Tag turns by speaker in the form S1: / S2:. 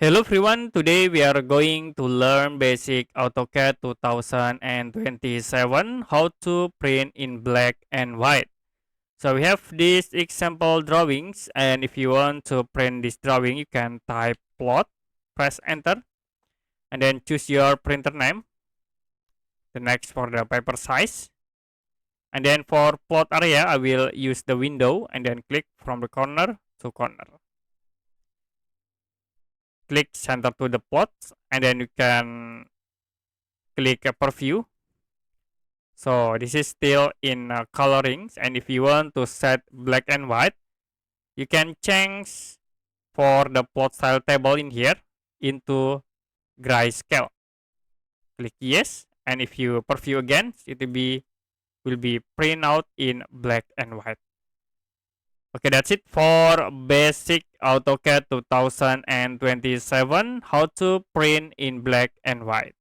S1: Hello everyone, today we are going to learn basic AutoCAD 2027 how to print in black and white. So we have these example drawings, and if you want to print this drawing you can type plot, press enter, and then choose your printer name. The next for the paper size, and then for plot area I will use the window and then click from the corner to corner. Click center to the plot, and then you can click a preview. So this is still in colorings, and if you want to set black and white, you can change for the plot style table in here into grayscale. Click yes, and if you preview again, it will be print out in black and white. Okay, that's it for basic AutoCAD 2027 how to print in black and white.